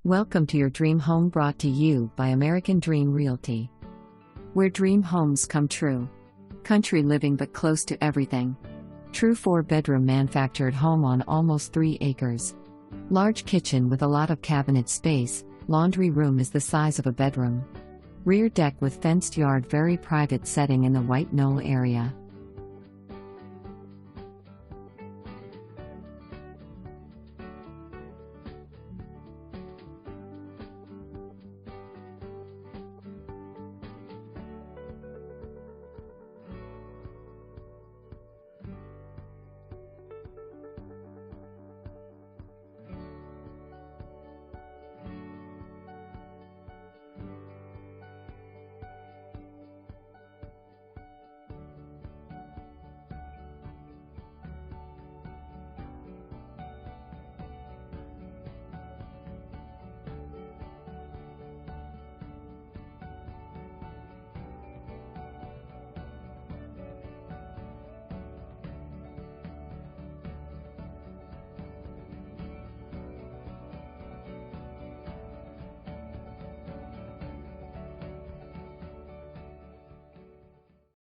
Welcome to your dream home, brought to you by American Dream Realty. Where dream homes come true. Country living but close to everything. True 4-bedroom manufactured home on almost 3 acres. Large kitchen with a lot of cabinet space, laundry room is the size of a bedroom. Rear deck with fenced yard, very private setting in the white knoll area.